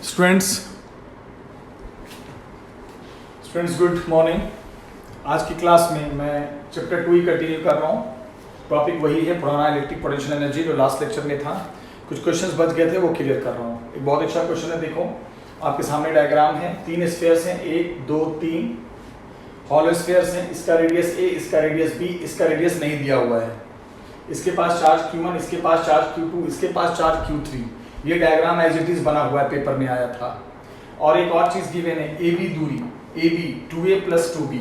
Students good morning. आज की class में मैं चैप्टर 2 ही कंटिन्यू कर रहा हूँ। टॉपिक वही है, पुराना इलेक्ट्रिक पोटेंशियल एनर्जी जो लास्ट लेक्चर में था। कुछ क्वेश्चंस बच गए थे, वो क्लियर कर रहा हूँ। एक बहुत अच्छा क्वेश्चन है, देखो आपके सामने डायग्राम है। 3 स्फीयर्स हैं, 1 2 3 हॉलो स्फीयर्स हैं। इसका रेडियस a, इसका रेडियस b, इसका रेडियस नहीं दिया हुआ है। इसके पास चार्ज q1, इसके पास चार्ज q2, इसके पास चार्ज q3। ये डायग्राम एज इट इज बना हुआ है, पेपर में आया था। और एक और चीज गिवन है, AB दूरी, AB 2a + 2b।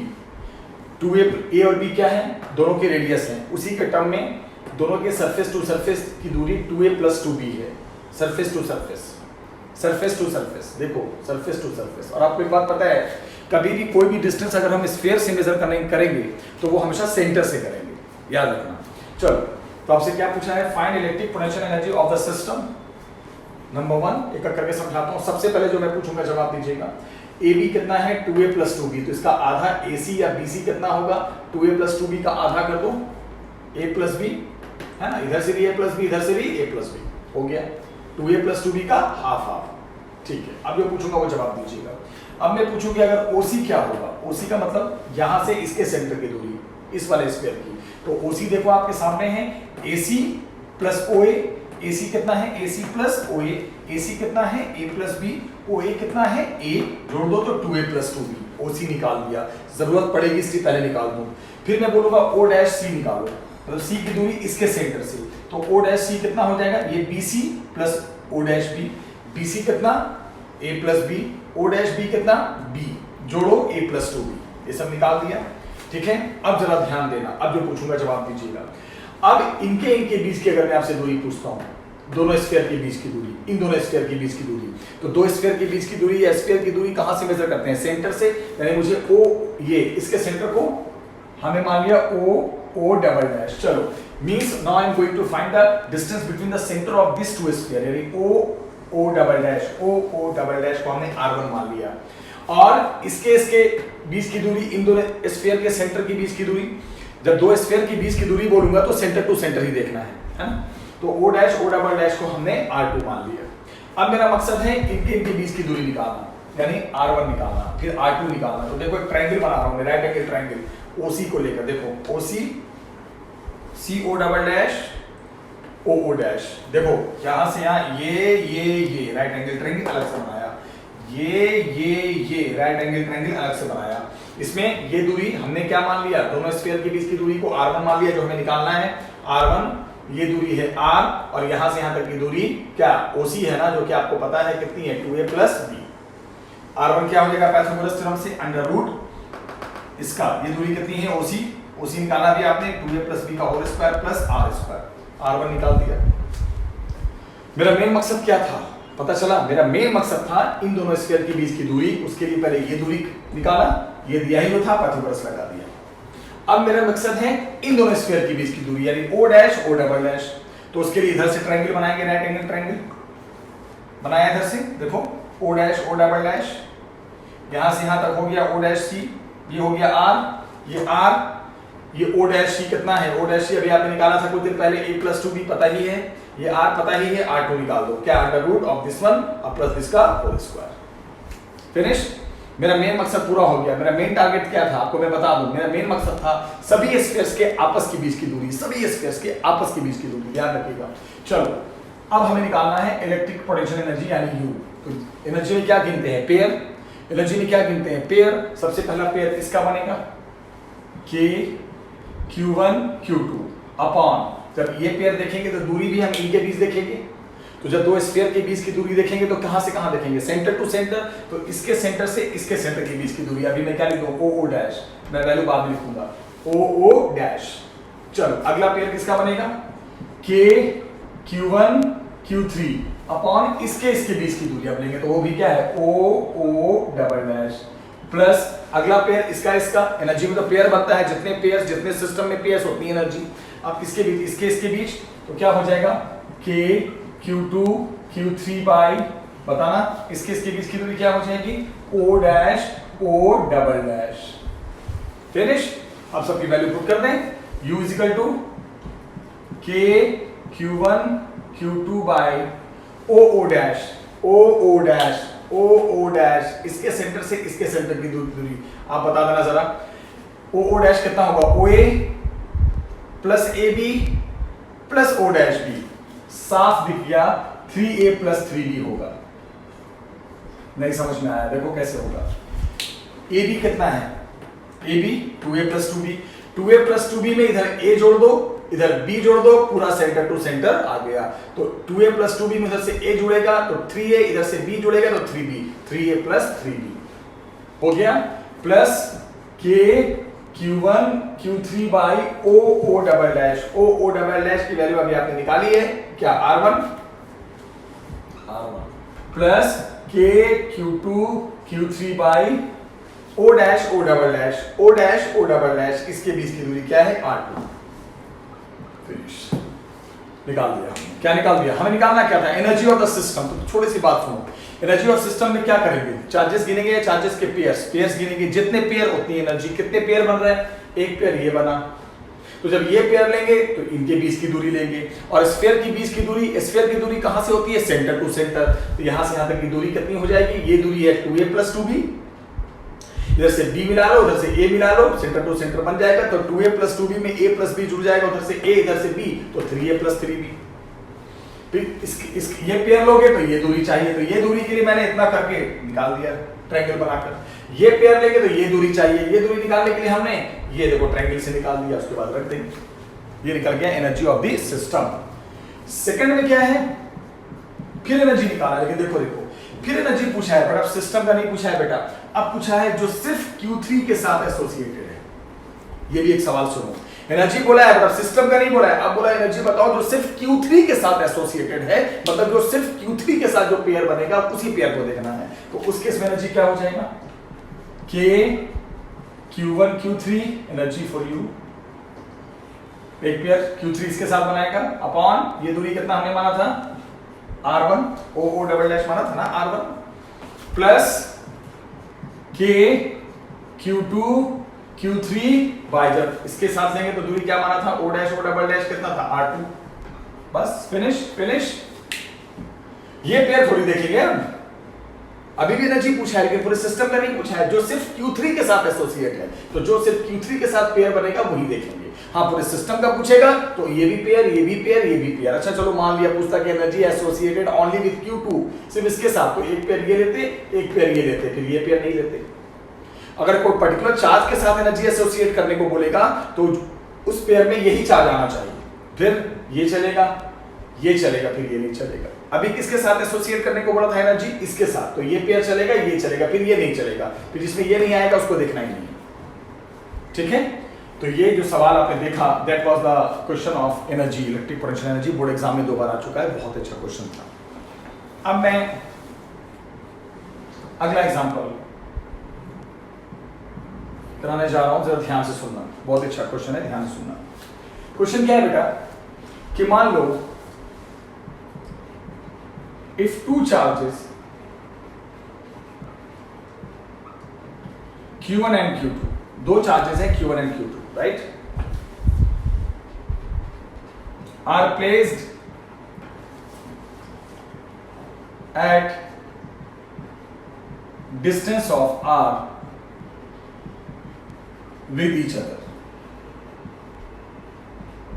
2a a और b क्या है? दोनों के रेडियस हैं। उसी के टर्म में दोनों के सरफेस टू सरफेस की दूरी 2a + 2b है। Surface to surface, surface to surface, देखो सरफेस टू सरफेस। और आपको एक बात पता है, कभी भी कोई भी डिस्टेंस अगर हम स्फीयर से मेजर करेंगे तो वो हमेशा सेंटर से करेंगे, याद रखना। चलो, तो आपसे क्या पूछा है? Find electric potential energy of the system. Number 1 एक करके समझाता हूँ। सबसे पहले जो मैं पूछूंगा जवाब दीजिएगा। AB कितना है? 2a + 2b। तो इसका आधा AC या BC कितना होगा? 2a + 2b का आधा कर दो, a + b, है ना? इधर से भी a + b, इधर से भी a + b, हो गया। 2a + 2b का हाफ। ठीक है, अब जो पूछूंगा वो जवाब दीजिएगा। अब मैं पूछूंगी अगर OC क्या होगा? OC का मतलब यहां से इसके सेंटर की दूरी, इस वाले स्फीयर की। तो OC देखो आपके सामने है, AC + OA। AC कितना है? AC + OA। AC कितना है? A + B। OA कितना है? A। जोड़ दो तो 2a + 2b। OC निकाल दिया, जरूरत पड़ेगी इससे पहले निकाल दूं। फिर मैं बोलूंगा O' निकालो, मतलब C की दूरी इसके सेंटर से। तो O' कितना हो जाएगा? ये BC + O'। BC कितना? A + B। O' कितना? B। जोड़ो A + 2b। ये सब निकाल दिया, ठीक है। अब जरा ध्यान देना, अब जो पूछूंगा जवाब दीजिएगा। अब इनके बीच की अगर मैं आपसे दूरी पूछता हूं, दोनों स्फीयर के बीच की दूरी, इन दोनों स्फीयर के बीच की दूरी, तो दो स्फीयर के बीच की दूरी या स्फीयर की दूरी कहां से मेजर करते हैं? सेंटर से। यानी मुझे O, ये इसके सेंटर को हमें मान लिया O'। चलो, means now I am going to find the distance between the centre of this two sphere, यानी O'। को हमने R1 मान लिया। और इसके बीच की दूरी, इन दोनों स्फीयर के सेंटर के बीच की दूरी, जब दो स्फीयर के बीच की दूरी बोलूंगा तो सेंटर टू सेंटर ही देखना है ना? तो O' को हमने R2 मान लिया। अब मेरा मकसद है इनके बीच की दूरी निकालना, यानी R1 निकालना, फिर R2 निकालना। तो देखो एक ट्रायंगल बना रहा हूं मैं, राइट एंगल ट्रायंगल। OC को लेकर देखो, OC CO', OO'। देखो यहां से यहां ये राइट एंगल ट्रायंगल अलग से बनाया, ये राइट एंगल ट्रायंगल अलग से बनाया। इसमें ये दूरी हमने क्या मान लिया? दोनों स्फीयर के बीच की दूरी को R1 मान लिया, जो हमें निकालना है R1। ये दूरी है R, और यहां से यहां तक की दूरी क्या? OC है ना, जो कि आपको पता है कितनी है? 2a + b। R1 क्या हो जाएगा पाइथागोरस थ्योरम से? √ इसका, ये दूरी कितनी है? OC निकाला भी आपने, 2a + b का होल स्क्वायर + R²। R1 निकाल दिया। मेरा मेन मकसद क्या था पता चला? मेरा मेन मकसद था इन दोनों स्फीयर के बीच की दूरी। उसके लिए पहले ये दूरी निकाला, ये दिया ही था, पाइथागोरस लगा दिया। अब मेरा मकसद है इन दोनों स्फीयर के बीच की दूरी, यानी O'। तो उसके लिए इधर से ट्रायंगल बनाएंगे, राइट एंगल ट्रायंगल बनाया इधर से। देखो O'। यहां से यहां तक हो गया O', ये हो गया R, ये R, ये O'। कितना है? O' अभी आपने निकाला था कुछ देर पहले, A + 2b पता ही है, ये R पता ही है, R2 निकाल दो। क्या? √ दिस वन प्लस दिस का होल स्क्वायर। फिनिश। मेरा मेन मकसद पूरा हो गया। मेरा मेन टारगेट क्या था आपको मैं बता दूं। मेरा मेन मकसद था सभी स्फीयर्स के आपस के बीच की दूरी, सभी स्फीयर्स के आपस के बीच की दूरी, याद रखिएगा। चलो, अब हमें निकालना है इलेक्ट्रिक पोटेंशियल एनर्जी, यानी U। तो एनर्जी में क्या गिनते हैं? पेयर। एनर्जी में क्या गिनते हैं? पेयर। सबसे पहला पेयर इसका बनेगा, K Q1 Q2 अपॉन, जब ये पेयर देखेंगे तो दूरी भी हम इनके बीच देखेंगे। तो जब दो स्फीयर के बीच की दूरी देखेंगे तो कहां से कहां देखेंगे? Centre to centre. तो इसके सेंटर से इसके सेंटर के बीच की दूरी, अभी मैं क्या लिख दूं? OO'। मैं वैल्यू बाद में लिखूंगा, OO'। चलो, अगला पेयर किसका बनेगा? K Q1 Q3 अपॉन इसके बीच की दूरी अब लेंगे, तो वो भी क्या है? OO'। प्लस अगला पेयर इसका एनर्जी में तो पेयर बनता है, जितने सिस्टम में पेयर्स उतनी एनर्जी। अब इसके बीच तो क्या हो जाएगा? K Q2 Q3 बाई, बताना इसके बीच की दूरी क्या हो जाएगी? O'। फिनिश। अब सबकी वैल्यू पुट कर दें। U = K Q1 Q2 by OO'। O dash इसके सेंटर से इसके सेंटर की दूरी आप बता देना जरा। ओ डैश कितना होगा, O A plus A B plus O dash B, साफ दिख गया 3a प्लस 3b होगा। नहीं समझ में आया, देखो कैसे होगा। ए बी कितना है, A B 2a plus 2b, 2a plus 2b में इधर a जोड़ दो इधर b जोड़ दो, पूरा सेंटर टू सेंटर आ गया। तो 2a प्लस 2b में इधर से a जुड़ेगा तो 3a, इधर से b जुड़ेगा तो 3b, 3a प्लस 3b हो गया। Plus k q1 q3 by o double dash, o double dash की वैल्यू अभी आपने निकाली है क्या, r1 plus k q2 q3 by o dash o double dash, o dash o double dash, इसके बीच की दूरी क्या है, r2। निकाल दिया। क्या निकाल दिया, हमें निकालना क्या था, एनर्जी ऑफ द सिस्टम। तो थोड़ी सी बात सुनो, एनर्जी ऑफ सिस्टम में क्या करेंगे, चार्जेस गिनेंगे या चार्जेस के पेयर्स गिनेंगे, जितने पेयर उतनी एनर्जी। कितने पेयर बन रहे हैं, एक पेयर ये बना, तो जब ये पेयर लेंगे तो इनके बीच की दूरी लेंगे, और स्फीयर की बीच की दूरी, स्फीयर की दूरी कहां से होती है, सेंटर टू सेंटर, तो यहां से यहां तक की दूरी कितनी हो जाएगी, ये दूरी है 2a प्लस 2b, इधर से b मिला लो, उधर से a मिला लो, सेंटर टू सेंटर बन जाएगा। तो 2a प्लस 2b में a प्लस b जुड़ जाएगा, उधर से a इधर से b, तो 3a प्लस 3b। फिर ये पेयर लोगे तो ये दूरी चाहिए, तो ये दूरी के लिए मैंने इतना करके निकाल दिया ट्रायंगल बनाकर। ये पेयर लेंगे तो ये दूरी चाहिए, ये दूरी निकालने के लिए हमने ये देखो ट्रायंगल से निकाल दिया, उसके बाद रख देंगे। ये निकल गया energy of the system. Second में क्या है, फिर एनर्जी निकाला, लेकिन देखो फिर एनर्जी पूछा है, पर अब सिस्टम का नहीं पूछा है बेटा, अब पूछा है जो सिर्फ Q3 के साथ एसोसिएटेड है। ये भी एक सवाल सुनो, एनर्जी बोला है मतलब सिस्टम का नहीं बोला है, अब बोला एनर्जी बताओ जो सिर्फ Q3 के साथ एसोसिएटेड है, मतलब जो सिर्फ Q3 के साथ जो पेयर बनेगा उसी पेयर को देखना है। तो उस केस में एनर्जी क्या हो जाएगा, K Q1 Q3 energy for you, एक पेयर Q3 इसके साथ बनाएगा, अपॉन ये दूरी कितना हमने माना था R1, O डबल डैश माना था ना R1, plus K Q2 Q3 bye, जब इसके साथ लेंगे तो दूरी क्या माना था, O dash O double dash कितना था R2। बस फिनिश। ये पेयर थोड़ी देखेंगे हम, अभी भी एनर्जी पूछा है लेकिन पूरे सिस्टम का नहीं पूछा है, जो सिर्फ Q3 के साथ एसोसिएट है, तो जो सिर्फ Q3 के साथ पेयर बनेगा वही देखेंगे। हाँ, पूरे सिस्टम का पूछेगा तो ये भी पेयर, ये भी पेयर, ये भी पेयर। अच्छा चलो मान लिया पूछता कि energy associated only with Q2, सिर्फ इसके साथ, तो एक पेयर ये लेते, एक पेयर ये लेते, फिर ये पेयर नहीं लेते। अगर कोई पर्टिकुलर चार्ज के साथ एनर्जी एसोसिएट करने को बोलेगा तो उस पेयर में यही चार्ज आना चाहिए, फिर ये चलेगा, ये चलेगा, फिर ये नहीं चलेगा। अभी किसके साथ एसोसिएट करने को बोला था एनर्जी, इसके साथ, तो ये पेयर चलेगा, ये चलेगा, फिर ये नहीं चलेगा, फिर जिसमें ये नहीं आएगा उसको देखना ही नहीं है। ठीक है, तो ये जो सवाल आपने देखा that was the question of energy, electric potential energy, board exam में 2 बार आ चुका है, बहुत अच्छा क्वेश्चन था। अब मैं अगला एग्जांपल कराने जा रहा हूं, जरा ध्यान से सुनना, बहुत अच्छा क्वेश्चन है, ध्यान से सुनना। क्वेश्चन क्या है बेटा, कि मान लो if 2 charges Q1 and Q2, 2 charges हैं Q1 and Q2, right, are placed at distance of r with each other,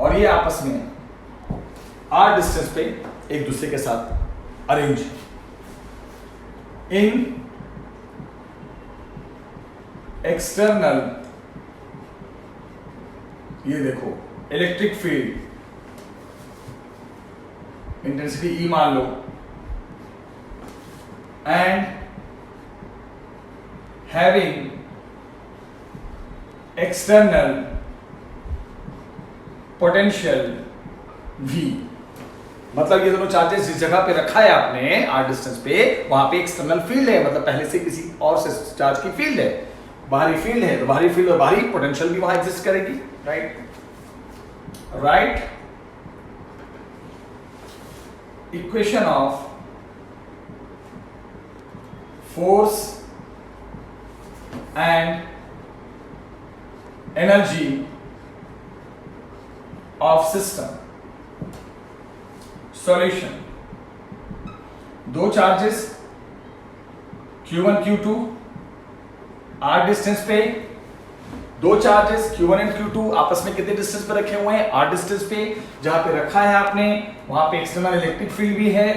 और ये आपस में r डिस्टेंस पे एक दूसरे के साथ अरेंज इन एक्सटर्नल, ये देखो इलेक्ट्रिक फील्ड इंटेंसिटी E मान लो, and having external potential V, मतलब ये दोनों चार्जेस जिस जगह पे रखा है आपने r डिस्टेंस पे, वहां पे एक्सटर्नल फील्ड है, मतलब पहले से किसी और से चार्ज की फील्ड है, बाहरी फील्ड है, तो बाहरी फील्ड और बाहरी पोटेंशियल भी वहां एग्जिस्ट करेगी, right. Equation of force and energy of system, solution, दो charges Q1 Q2 r distance पे, दो चार्जेस Q1 एंड Q2 आपस में कितने डिस्टेंस पे रखे हुए हैं, r डिस्टेंस पे। जहां पे रखा है आपने वहां पे एक्सटर्नल इलेक्ट्रिक फील्ड भी है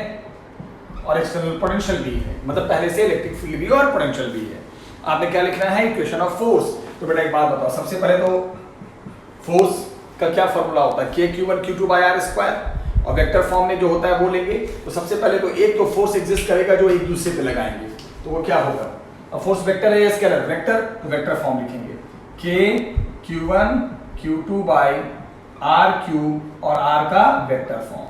और एक्सटर्नल पोटेंशियल भी है, मतलब पहले से इलेक्ट्रिक फील्ड भी और पोटेंशियल भी है। आपने क्या लिखना है, इक्वेशन ऑफ फोर्स। तो बेटा एक बात बताओ, सबसे पहले तो फोर्स का क्या फॉर्मूला होता है, k Q1 Q2 by r square, और वेक्टर फॉर्म में जो होता है वो लेंगे। तो सबसे पहले तो एक तो फोर्स एग्जिस्ट करेगा जो एक दूसरे पे लगाएंगे, तो वो क्या होगा, अब फोर्स वेक्टर है या स्केलर वेक्टर, तो वेक्टर फॉर्म लिखेंगे k Q1 Q2 by r cube और r का वेक्टर फॉर्म,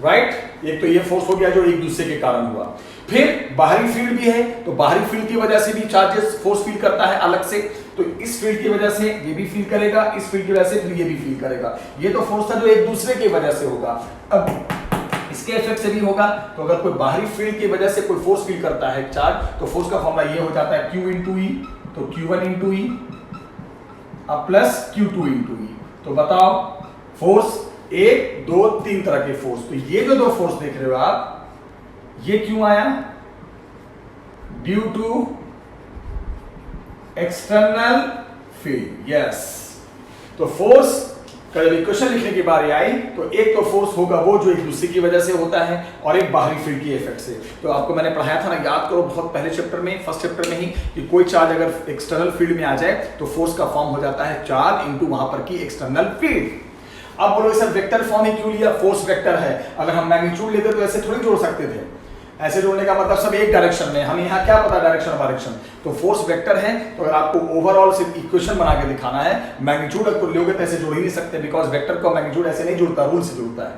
राइट। एक तो ये फोर्स हो गया जो एक दूसरे के कारण हुआ। फिर बाहरी फील्ड भी है, तो बाहरी फील्ड की वजह से भी चार्जेस फोर्स फील करता है अलग से, तो इस फील्ड की वजह से ये भी फील करेगा, इस फील्ड की वजह से फिर ये भी फील करेगा। ये तो फोर्स था जो एक दूसरे की वजह से होगा। अब इसके इफेक्ट से भी होगा, तो अगर कोई बाहरी फील्ड की वजह से कोई फोर्स फील करता है चार्ज, तो फोर्स का फॉर्मूला ये हो जाता है Q इंटू ई, तो Q1 इंटू ई अब प्लस Q2 इंटू ई। तो बताओ फोर्स एक दो तीन तरह के फोर्स, तो ये जो दो फोर्स देख रहे हो आप, ये क्यों आया, due to external field, yes. तो फोर्स का जब इक्वेशन लिखने की बारी आई, तो एक तो फोर्स होगा वो जो एक दूसरे की वजह से होता है, और एक बाहरी फील्ड की इफेक्ट से। तो आपको मैंने पढ़ाया था ना, याद करो बहुत पहले चैप्टर में, फर्स्ट चैप्टर में ही, कि कोई चार्ज अगर एक्सटर्नल फील्ड में आ जाए तो फोर्स का फॉर्म हो जाता है चार्ज इनटू वहां पर की एक्सटर्नल फील्ड। अब बोलो सर वेक्टर फॉर्म ही क्यों लिया, फोर्स वेक्टर है, अगर हम मैग्नीट्यूड लेते तो ऐसे थोड़ी जोड़ सकते थे। ऐसे जोड़ने का मतलब सब एक डायरेक्शन में, हमें यहाँ क्या पता डायरेक्शन, तो फोर्स वेक्टर है। तो अगर आपको ओवरऑल सिर्फ इक्वेशन बना के दिखाना है, मैग्नीट्यूड अगर लोगे तो ऐसे जोड़ ही नहीं सकते, बिकॉज वेक्टर को मैग्नीट्यूड ऐसे नहीं जुड़ता, रूल से जुड़ता है,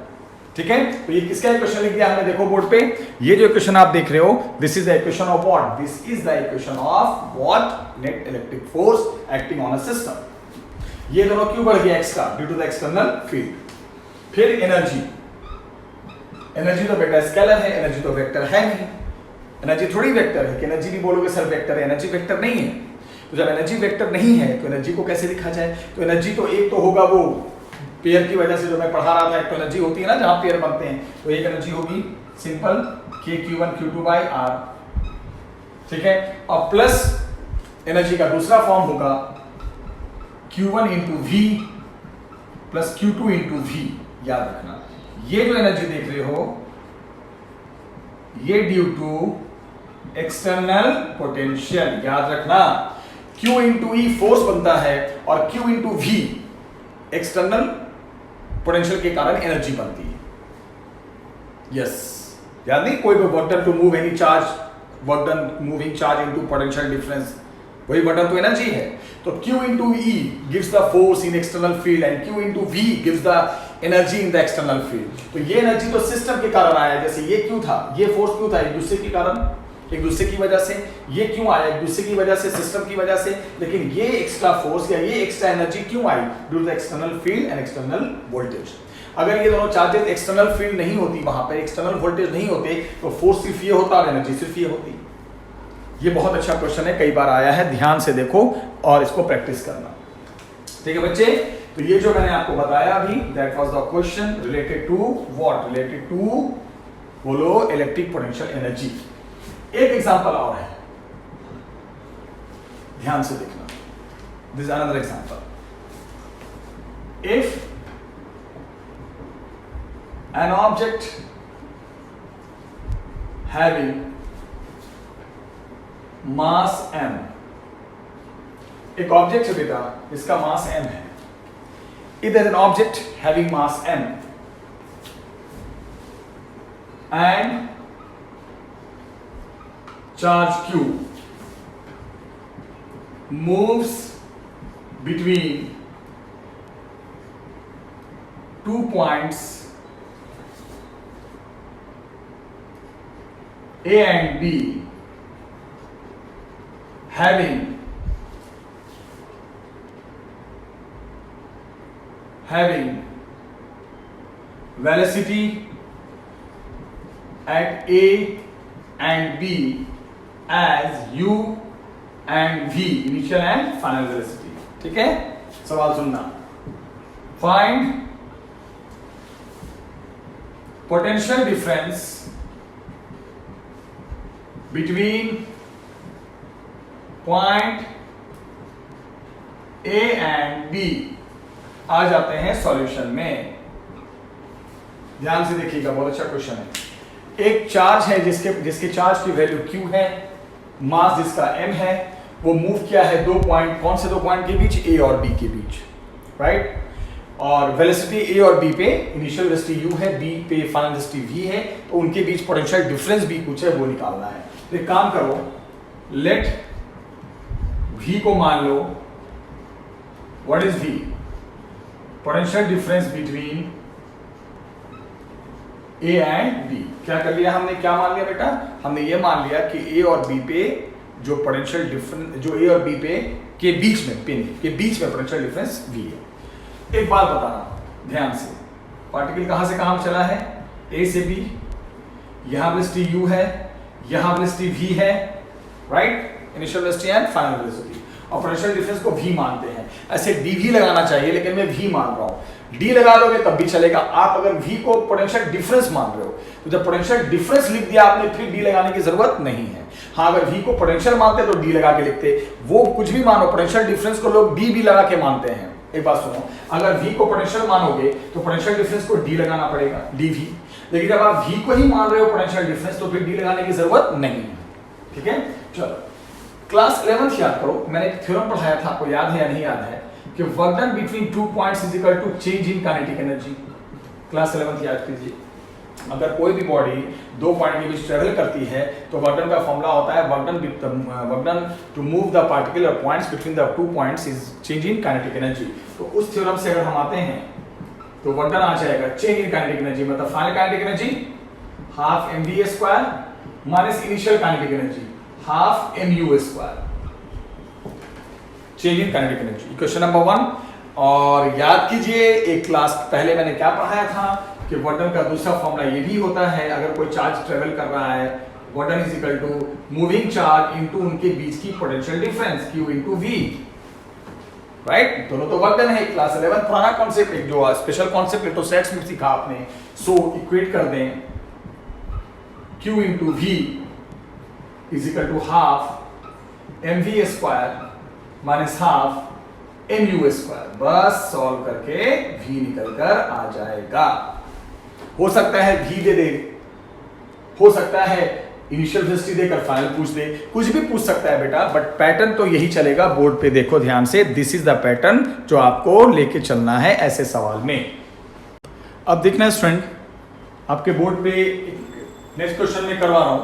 ठीक है। तो ये किसका इक्वेशन लिख दिया हमने, देखो बोर्ड पे, ये जो इक्वेशन आप देख रहे हो, this is the equation of what, this is the equation of what, net electric force acting on a system. ये दोनों क्यों बढ़ गया x का, due to the external field. फिर एनर्जी, एनर्जी तो बेटा स्केलर है, एनर्जी तो वेक्टर है नहीं, एनर्जी थोड़ी वेक्टर है कि एनर्जी भी बोलोगे सर वेक्टर है, एनर्जी वेक्टर नहीं है। तो जब एनर्जी वेक्टर नहीं है तो एनर्जी को कैसे लिखा जाए, तो एनर्जी तो एक तो होगा वो पेयर की वजह से, जो मैं पढ़ा रहा था, एक तो एनर्जी होती है ना जहां पेयर बनते हैं, तो एक एनर्जी होगी simple k Q1 Q2 by r, ठीक है, और प्लस एनर्जी का दूसरा फॉर्म होगा Q1 into v plus Q2 into v। याद रखना ये जो एनर्जी देख रहे हो, ये ड्यू टू एक्सटर्नल पोटेंशियल, याद रखना Q इंटू ई फोर्स बनता है और Q into v external potential के कारण एनर्जी बनती है, यस। याद नहीं, कोई भी work done to move any charge, work done moving charge into potential difference, वही वर्क डन तो एनर्जी है। तो Q into E gives the force in external field and Q into v gives the energy in the external field. तो ये energy तो system के कारण आया, जैसे ये क्यों था, ये फोर्स क्यों था, एक दूसरे के कारण, एक दूसरे की वजह से। ये क्यों आया, एक दूसरे की वजह से, सिस्टम की वजह से। लेकिन ये एक्स्ट्रा फोर्स या ये एक्स्ट्रा एनर्जी क्यों आई, due to the external field and external voltage. अगर ये दोनों चार्जेस एक्सटर्नल फील्ड नहीं होती, वहां पर एक्सटर्नल वोल्टेज नहीं होते, तो फोर्स सिर्फ ये होता और एनर्जी सिर्फ ये होती। ये बहुत अच्छा क्वेश्चन है, कई बार आया है, ध्यान से देखो और इसको प्रैक्टिस करना, ठीक है बच्चे। तो ये जो मैंने आपको बताया अभी, that was the question related to what, related to बोलो इलेक्ट्रिक पोटेंशियल एनर्जी। एक एग्जांपल और है, ध्यान से देखना, this is another example. If an object having mass m, एक ऑब्जेक्ट है बेटा इसका मास m है। If there is an object having mass m and charge q moves between 2 points A and B having velocity at A and B as u and v, initial and final velocity, ठीक है। सवाल सुनना, find potential difference between point A and B आ जाते हैं solution में। ध्यान से देखिएगा, बहुत अच्छा क्वेश्चन है। एक चार्ज है जिसके चार्ज की वैल्यू Q है, मास जिसका M है, वो मूव किया है 2 पॉइंट, कौन से 2 पॉइंट के बीच? A और B के बीच, राइट। और वेलोसिटी A और B पे इनिशियल वेलोसिटी U है, B पे फाइनल वेलोसिटी V है, तो उनके बीच पोटेंशियल डिफरेंस भी कुछ है, वो निकालना है। तो एक काम करो, लेट V को मान लो, what is V? Potential difference between A and B। क्या कर लिया हमने, क्या मान लिया बेटा? हमने ये मान लिया कि A और B पे जो पोटेंशियल डिफरेंस, जो A और B पे के बीच में, पिन के बीच में पोटेंशियल डिफरेंस V है। एक बात बताना ध्यान से, पार्टिकल कहां से कहां चला है? A से B, यहां वेलोसिटी U है, यहां वेलोसिटी V है, right, initial velocity and final velocity, और पोटेंशियल डिफरेंस को V मानते हैं। ऐसे dV लगाना चाहिए, लेकिन मैं V मान रहा हूं। D लगा लोगे तब भी चलेगा। आप अगर V को पोटेंशियल डिफरेंस मान रहे हो, तो जब पोटेंशियल डिफरेंस लिख दिया आपने, फिर D लगाने की जरूरत नहीं है। हाँ, अगर V को पोटेंशियल मानते तो D लगा के लिखते। वो कुछ भी मानो, पोटेंशियल डिफरेंस को लोग D भी लगा के मानते हैं। एक बात सुनो, अगर V को पोटेंशियल मानोगे तो पोटेंशियल डिफरेंस को D लगाना पड़ेगा, dV। लेकिन जब आप V को ही मान रहे हो पोटेंशियल डिफरेंस, तो फिर D लगाने की जरूरत नहीं है। ठीक है, चलो क्लास 11th याद करो, मैंने एक थ्योरम पढ़ाया था, आपको याद है या नहीं याद है, कि work done between 2 points is equal to change in kinetic energy. Class 11th याद कीजिए। अगर कोई भी बॉडी 2 पॉइंट के बीच ट्रेवल करती है तो वर्क डन का फॉर्मूला होता है work done to move the particle और points between the 2 points is change in kinetic energy. तो उस थ्योरम से अगर हम आते हैं तो वर्क डन आ जाएगा चेंज इन काइनेटिक एनर्जी, मतलब final kinetic energy half mv² minus initial kinetic energy half mu²। Change in kinetic energy, question number 1। और याद कीजिए, एक क्लास पहले मैंने क्या पढ़ाया था कि वर्क डन का दूसरा फॉर्मूला ये भी होता है, अगर कोई चार्ज ट्रेवल कर रहा है, work done is equal to moving charge into उनके बीच की potential difference Q into V, right. दोनों तो वर्क डन है। क्लास 11 पुराना कॉन्सेप्ट, एक जो स्पेशल कॉन्सेप्ट इलेक्ट्रोस्टैटिक्स में सीखा आपने, सो इक्वेट कर दें Q into V is equal to half mv² minus half mu²। बस सॉल्व करके V निकल कर आ जाएगा। हो सकता है V दे दे, हो सकता है इनिशियल वेलोसिटी देकर फाइनल पूछ दे, कुछ भी पूछ सकता है बेटा, बट पैटर्न तो यही चलेगा। बोर्ड पे देखो ध्यान से, दिस इज द पैटर्न जो आपको लेके चलना है ऐसे सवाल में। अब देखना है स्टूडेंट, आपके बोर्ड पे नेक्स्ट क्वेश्चन में करवा रहा हूं,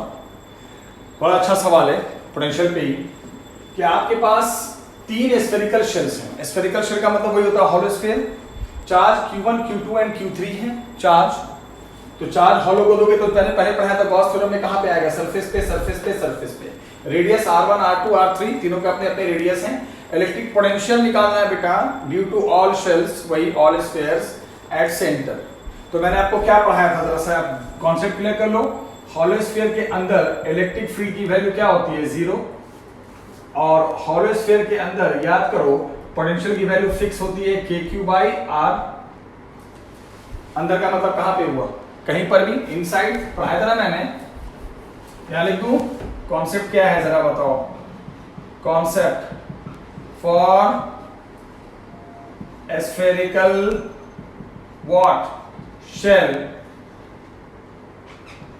बड़ा अच्छा सवाल है पोटेंशियल पे ही, कि आपके पास 3 स्फेरिकल शेल्स हैं। स्फेरिकल शेल का मतलब वही होता है hollow sphere. Charge Q1, Q2 and Q3 है चार्ज। तो चार्ज हॉलो को दोगे तो पहले पढ़ाया था गॉस थ्योरम में, कहां पे आएगा? सरफेस पे, सरफेस पे, सरफेस पे। रेडियस R1, R2, R3 तीनों के अपने अपने रेडियस हैं। इलेक्ट्रिक पोटेंशियल निकालना है बेटा ड्यू टू ऑल शेल्स, वही ऑल स्फीयर्स एट सेंटर। तो मैंने आपको क्या पढ़ाया था, जरा सा कॉन्सेप्ट क्लियर कर लो। हॉलो स्फीयर के अंदर इलेक्ट्रिक फील्ड की वैल्यू क्या होती है? 0। और हॉलो स्फीयर के अंदर याद करो पोटेंशियल की वैल्यू फिक्स होती है KQ/R। अंदर का मतलब कहां पे हुआ? कहीं पर भी, इनसाइड पढ़ाया था ना मैंने। यहां लिख दूं, कॉन्सेप्ट क्या है जरा बताओ। Concept for spherical what shell,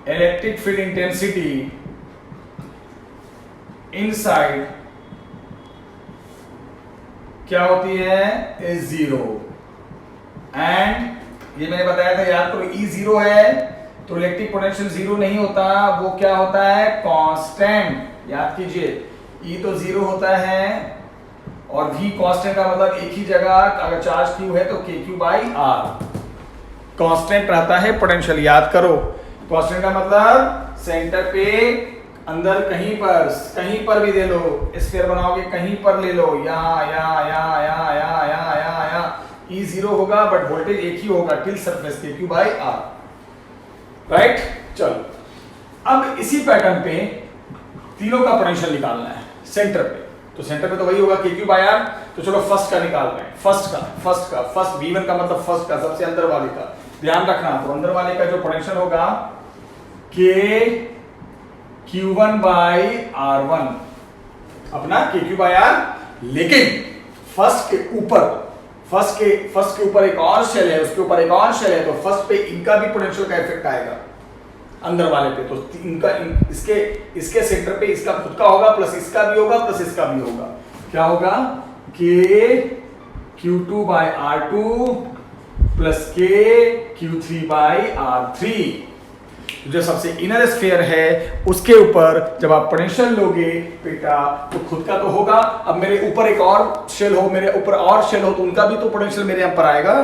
electric field intensity inside क्या होती है? इज 0। एंड ये मैंने बताया था, याद करो E0 है तो इलेक्ट्रिक पोटेंशियल 0 नहीं होता, वो क्या होता है? कांस्टेंट। याद कीजिए, E तो 0 होता है और V कांस्टेंट का मतलब एक ही जगह, अगर चार्ज Q है तो KQ/R कांस्टेंट रहता है पोटेंशियल। याद करो, कांस्टेंट का मतलब सेंटर पे अंदर कहीं पर भी दे लो, स्फीयर बनाओगे कहीं पर ले लो, यहाँ E0 होगा बट वोल्टेज एक ही होगा टिल सरफेस KQ/R, राइट। चलो अब इसी पैटर्न पे तीनों का पोटेंशियल निकालना है सेंटर पे। तो सेंटर पे तो वही होगा KQ/R। तो चलो फर्स्ट का निकाल रहे हैं, फर्स्ट V1 का मतलब फर्स्ट का, सबसे अंदर वाले का। ध्यान रखना, तो अंदर वाले का जो पोटेंशियल होगा K Q1 बाई R1 अपना KQ बाई R, लेकिन फर्स्ट के ऊपर एक और शेल है, उसके ऊपर एक और शेल है, तो फर्स्ट पे इनका भी पोटेंशियल का इफेक्ट आएगा अंदर वाले पे, तो इनका इसके सेंटर पे इसका खुद का होगा, प्लस इसका भी होगा, प्लस इसका भी होगा। क्या होगा? K Q2 by R2 plus K Q3 by R3। जो सबसे इनर स्फीयर है उसके ऊपर जब आप पोटेंशियल लोगे बेटा, तो खुद का तो होगा, अब मेरे ऊपर एक और शेल हो, मेरे ऊपर और शेल हो, तो उनका भी तो पोटेंशियल मेरे यहाँ पर आएगा,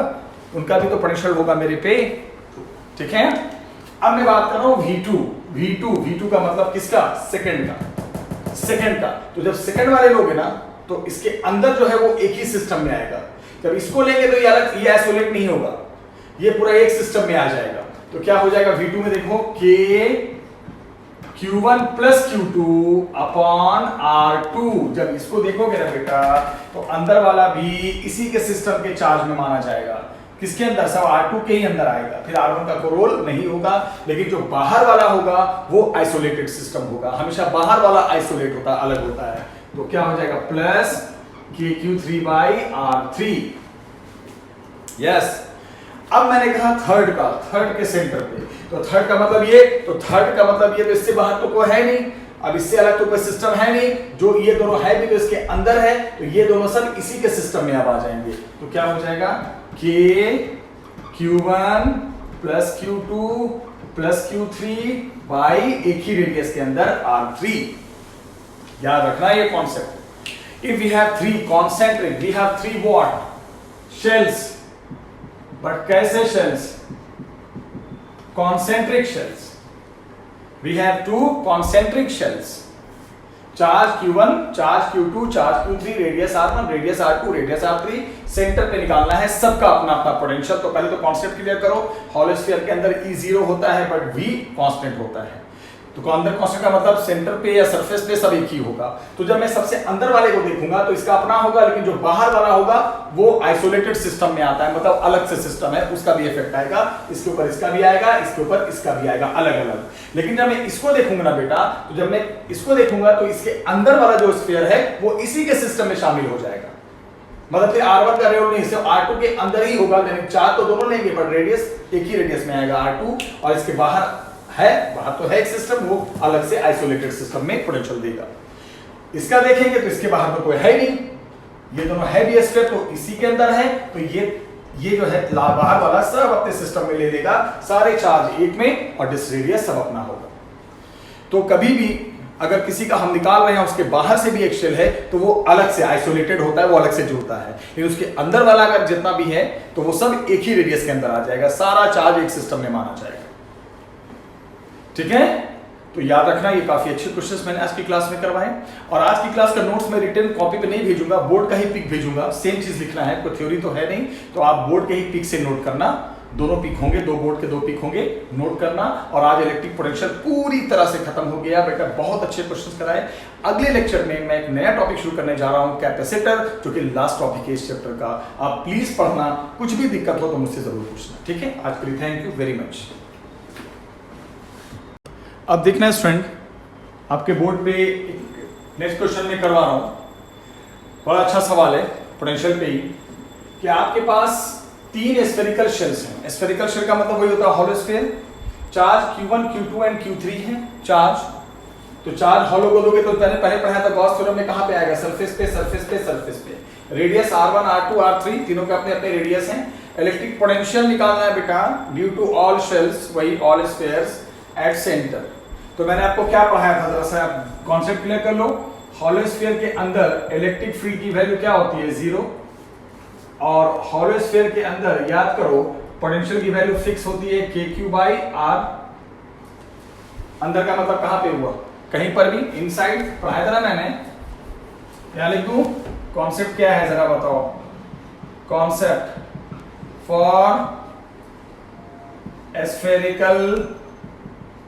उनका भी तो पोटेंशियल होगा मेरे पे। ठीक है, अब मैं बात कर रहा हूं V2 का मतलब किसका? सेकंड का। तो जब सेकंड वाले लोगे ना, तो इसके अंदर जो है वो एक ही सिस्टम में आएगा। जब इसको लेंगे तो ये अलग, ये आइसोलेट नहीं होगा, ये पूरा एक सिस्टम में आ जाएगा। तो क्या हो जाएगा V2 में? देखो K Q1 plus Q2 upon R2। जब इसको देखोगे ना बेटा, तो अंदर वाला भी इसी के सिस्टम के चार्ज में माना जाएगा। किसके अंदर? सब R2 के ही अंदर आएगा, फिर R1 का कोई रोल नहीं होगा। लेकिन जो बाहर वाला होगा वो आइसोलेटेड सिस्टम होगा, हमेशा बाहर वाला आइसोलेट होता है, अलग होता है। तो क्या हो जाएगा? Plus KQ3 by R3। Yes, अब मैंने कहा थर्ड के सेंटर पे, तो थर्ड का मतलब ये, तो इससे बाहर तो कोई है नहीं, अब इससे अलग तो कोई सिस्टम है नहीं, जो ये दोनों है भी तो इसके अंदर है, तो ये दोनों सब इसी के सिस्टम में अब आ जाएंगे। तो क्या हो जाएगा? K Q1 plus Q2 plus Q3 by एक ही रेडियस के अंदर R3। याद रखना ये concept. If we have 3 concentric, we have 3 what? Shells. But कैसे shells? concentric shells. We have 2 concentric shells. Charge Q1, charge Q2, charge Q3, radius R1, radius R2, radius R3। Centre पे निकालना है सबका अपना अपना पोटेंशियल। तो पहले तो कॉन्सेप्ट क्लियर करो। हॉलो स्फीयर के अंदर E 0 होता है, बट V कांस्टेंट होता है। तो अंदर कांस्टेंट का मतलब सेंटर पे या सरफेस पे सब एक ही होगा। तो जब मैं सबसे अंदर वाले को देखूंगा तो इसका अपना होगा, लेकिन जो बाहर वाला होगा वो आइसोलेटेड सिस्टम में आता है, मतलब अलग से सिस्टम है, उसका भी इफेक्ट आएगा। इसके ऊपर इसका भी आएगा, इसके ऊपर इसका भी आएगा, अलग अलग। लेकिन जब मैं इसको देखूंगा ना बेटा, तो जब मैं इसको देखूंगा तो इसके अंदर वाला जो स्फीयर है वो इसी के सिस्टम में शामिल हो जाएगा। मतलब फिर R1 का रोल नहीं, सिर्फ R2 के अंदर ही होगा। यानी चार्ज तो दोनों लेंगे, पर रेडियस एक ही रेडियस में आएगा R2, और इसके बाहर तो है एक सिस्टम, वो अलग से आइसोलेटेड सिस्टम में पोटेंशियल देगा। इसका देखेंगे तो इसके बाहर तो कोई है नहीं, ये दोनों है भी स्फीयर, तो इसी के अंदर है। तो ये जो है बाहर वाला सब अपने सिस्टम में ले लेगा, सारे चार्ज एक में, और डिस रेडियस सब अपना होगा। तो कभी भी अगर किसी का हम निकाल रहे हैं, उसके बाहर से भी एक शेल है, तो वो अलग से आइसोलेटेड होता है, वो अलग से जुड़ता है। लेकिन उसके अंदर वाला अगर जितना भी है, तो वो सब एक ही रेडियस के अंदर आ जाएगा, सारा चार्ज एक सिस्टम में माना जाएगा। ठीक है, तो याद रखना, ये काफी अच्छे क्वेश्चंस मैंने आज की क्लास में करवाए। और आज की क्लास का नोट्स मैं रिटन कॉपी पे नहीं भेजूंगा, बोर्ड का ही पिक भेजूंगा। सेम चीज लिखना है, कोई थ्योरी तो है नहीं, तो आप बोर्ड के ही पिक से नोट करना। दोनों पिक होंगे, 2 बोर्ड के 2 पिक होंगे, नोट करना। और आज इलेक्ट्रिक पोटेंशियल पूरी तरह से खत्म हो गया बेटा, बहुत अच्छे क्वेश्चंस कराए। अगले लेक्चर में मैं एक नया टॉपिक शुरू करने जा रहा हूं, कैपेसिटर, जो कि लास्ट टॉपिक है इस चैप्टर का। आप प्लीज पढ़ना, कुछ भी दिक्कत हो तो मुझसे जरूर पूछना। ठीक है, आज के लिए थैंक यू वेरी मच। अब देखना है स्टूडेंट, आपके बोर्ड पे नेक्स्ट क्वेश्चन में करवा रहा हूं, बड़ा अच्छा सवाल है पोटेंशियल पे ही, कि आपके पास 3 स्फेरिकल शेल्स हैं। स्फेरिकल शेल का मतलब वही होता है hollow sphere. Charge Q1, Q2 and Q3 है चार्ज। तो चार्ज हॉलो को दोगे तो पहले पढ़ाया था गॉस थ्योरम में, कहां पे आएगा? सरफेस पे, सरफेस पे, सरफेस पे। रेडियस R1, R2, R3 तीनों के अपने अपने रेडियस हैं। इलेक्ट्रिक पोटेंशियल निकालना है बेटा, ड्यू टू ऑल शेल्स, वही ऑल स्फीयर्स एट सेंटर। तो मैंने आपको क्या पढ़ाया था, जरा सा कॉन्सेप्ट क्लियर कर लो। हॉलो स्फीयर के अंदर इलेक्ट्रिक फील्ड की वैल्यू क्या होती है? 0। और हॉलो स्फीयर के अंदर याद करो पोटेंशियल की वैल्यू फिक्स होती है KQ बाई R। अंदर का मतलब कहां पे हुआ? कहीं पर भी, इनसाइड पढ़ाया था ना मैंने। क्या लिख दूं? कॉन्सेप्ट क्या है जरा बताओ। Concept for spherical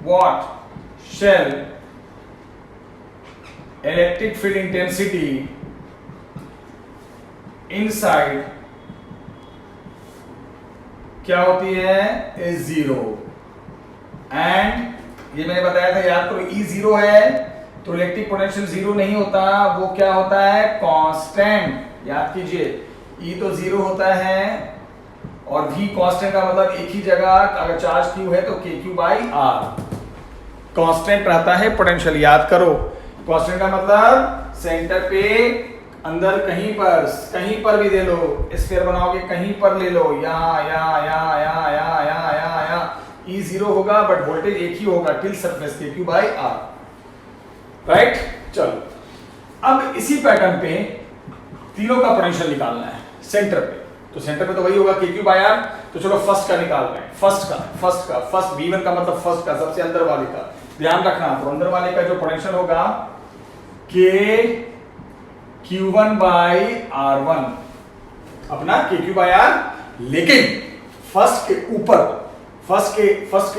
what? Shell, electric field intensity inside क्या होती है? is 0 एंड ये मैंने बताया था यार, तो E जीरो है तो इलेक्ट्रिक पोटेंशियल जीरो नहीं होता, वो क्या होता है, कांस्टेंट। याद कीजिए, E तो जीरो होता है और V कांस्टेंट का मतलब एक ही जगह अगर चार्ज Q है तो KQ बाई R कांस्टेंट रहता है पोटेंशियल। याद करो, कांस्टेंट का मतलब सेंटर पे अंदर कहीं पर भी दे लो, स्फीयर बनाओगे कहीं पर ले लो, यहाँ E जीरो होगा बट वोल्टेज एक ही होगा till surface KQ by R, right. चलो अब इसी पैटर्न पे तीनों का पोटेंशियल निकालना है सेंटर पे, तो सेंटर पे तो वही होगा KQ बाई R। तो चलो फर्स्ट का निकाल रहे हैं, फर्स्ट V1 का मतलब फर्स्ट का, सबसे अंदर वाले का ध्यान रखना। तो अंदर वाले का जो पोटेंशियल होगा KQ1 बाई R1 अपना KQ बाई R, लेकिन फर्स्ट के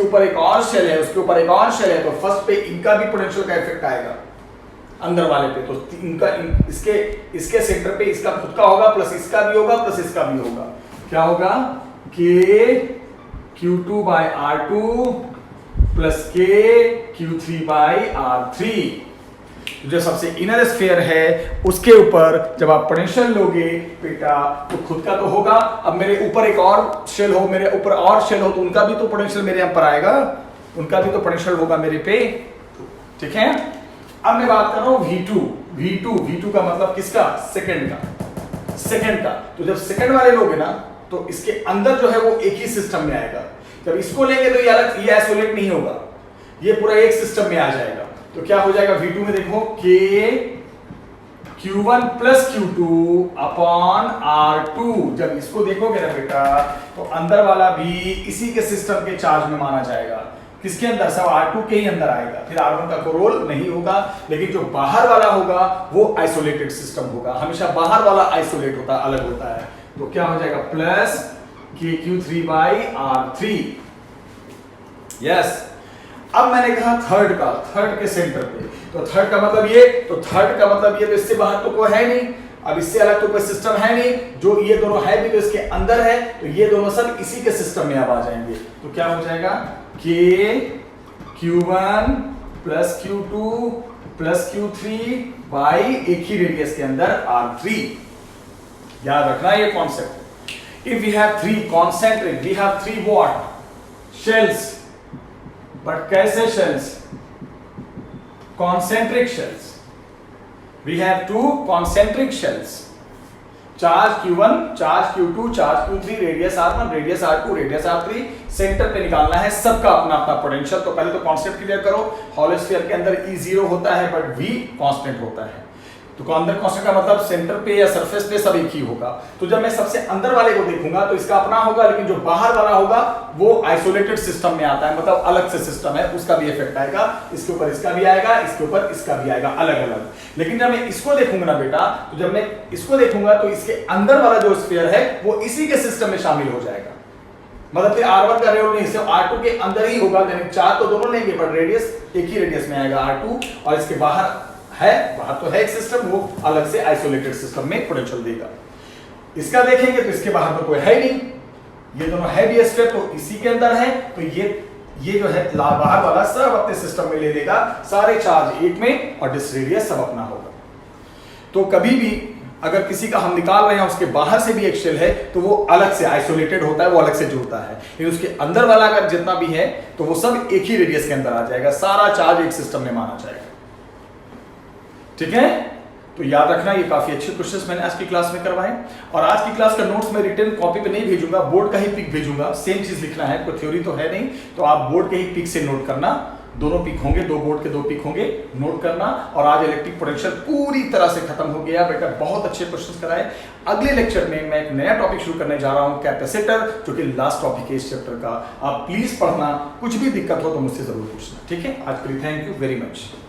ऊपर एक और शेल है, उसके ऊपर एक और शेल है, तो फर्स्ट पे इनका भी पोटेंशियल का इफेक्ट आएगा अंदर वाले पे। तो इनका इसके सेंटर पे इसका खुद का होगा प्लस इसका भी होगा प्लस इसका भी होगा, क्या होगा KQ2 by R2 plus KQ3 by R3। जो सबसे इनर स्फीयर है उसके ऊपर जब आप पोटेंशियल लोगे बेटा तो खुद का तो होगा, अब मेरे ऊपर एक और शेल हो, मेरे ऊपर और शेल हो तो उनका भी तो पोटेंशियल मेरे यहाँ पर आएगा, उनका भी तो पोटेंशियल होगा मेरे पे, ठीक है। अब मैं बात कर रहा हूँ V2 का मतलब किसका, सेकंड का। तो जब सेकंड वाले लोगे ना तो इसके अंदर जो है वो एक ही सिस्टम में आएगा, जब इसको लेंगे तो ये आइसोलेट नहीं होगा, ये पूरा एक सिस्टम में आ जाएगा। तो क्या हो जाएगा V2 में, देखो KQ1 plus Q2 upon R2। जब इसको देखोगे ना बेटा तो अंदर वाला भी इसी के सिस्टम के चार्ज में माना जाएगा, किसके अंदर, सब R2 के ही अंदर आएगा, फिर R1 का कोई रोल नहीं होगा। लेकिन जो बाहर वाला होगा वो आइसोलेटेड सिस्टम होगा, हमेशा बाहर वाला आइसोलेट होता है, अलग होता है। तो क्या हो जाएगा plus KQ3 by R3, yes. अब मैंने कहा थर्ड के सेंटर पे, तो थर्ड का मतलब ये, तो इससे बाहर तो कोई है नहीं, अब इससे अलग तो कोई सिस्टम है नहीं, जो ये दोनों है भी तो इसके अंदर है, तो ये दोनों सब इसी के सिस्टम में अब आ जाएंगे। तो क्या हो जाएगा KQ1 plus Q2 plus Q3 by एक ही रेडियस के अंदर R3। याद रखना ये concept. If we have three concentric, we have three what shells, but कैसे shells, concentric shells. We have two concentric shells. Charge Q1, charge Q2, charge Q3, radius R1, radius R2, radius R3, centre पे निकालना है सबका अपना अपना potential. तो पहले तो कांस्टेंट क्लियर करो, हॉलो स्फीयर के अंदर E जीरो होता है बट V कांस्टेंट होता है। तो अंदर कांस्टेंट का मतलब सेंटर पे या सरफेस पे सब एक ही होगा। तो जब मैं सबसे अंदर वाले को देखूंगा तो इसका अपना होगा, लेकिन जो बाहर वाला होगा वो आइसोलेटेड सिस्टम में आता है, मतलब अलग से सिस्टम है, उसका भी इफेक्ट आएगा, इसके ऊपर इसका भी आएगा, इसके ऊपर इसका भी आएगा, अलग अलग। लेकिन जब मैं इसको देखूंगा ना बेटा, तो जब मैं इसको देखूंगा तो इसके अंदर वाला जो स्फीयर है वो इसी के सिस्टम में शामिल हो जाएगा, मतलब फिर R1 का रोल नहीं, सिर्फ R2 के अंदर ही होगा, यानी चार तो दोनों लेंगे पर रेडियस एक ही रेडियस में आएगा R2, और इसके बाहर तो है एक सिस्टम, वो अलग से आइसोलेटेड सिस्टम में पोटेंशियल देगा। इसका देखेंगे तो इसके बाहर तो कोई है नहीं, ये दोनों है भी स्फीयर तो इसी के अंदर है, तो ये जो है बाहर वाला सब अपने सिस्टम में ले लेगा, सारे चार्ज एक में और डिस रेडियस सब अपना होगा। तो कभी भी अगर किसी का हम निकाल रहे हैं उसके बाहर से भी एक शेल है तो वो अलग से आइसोलेटेड होता है, वो अलग से जुड़ता है, लेकिन उसके अंदर वाला अगर जितना भी है तो वो सब एक ही रेडियस के अंदर आ जाएगा, सारा चार्ज एक सिस्टम में माना जाएगा, ठीक है। तो याद रखना ये काफी अच्छे क्वेश्चंस मैंने आज की क्लास में करवाए, और आज की क्लास का नोट्स मैं रिटन कॉपी पे नहीं भेजूंगा, बोर्ड का ही पिक भेजूंगा, सेम चीज लिखना है, कोई थ्योरी तो है नहीं, तो आप बोर्ड के ही पिक से नोट करना, दोनों पिक होंगे, दो बोर्ड के दो पिक होंगे, नोट करना। और आज इलेक्ट्रिक पोटेंशियल पूरी तरह से खत्म हो गया बेटा, बहुत अच्छे क्वेश्चंस कराए। अगले लेक्चर में मैं एक नया टॉपिक शुरू करने जा रहा हूं, कैपेसिटर, जो कि लास्ट टॉपिक है इस चैप्टर का। आप प्लीज पढ़ना, कुछ भी दिक्कत हो तो मुझसे जरूर पूछना, ठीक है। आज के लिए थैंक यू वेरी मच।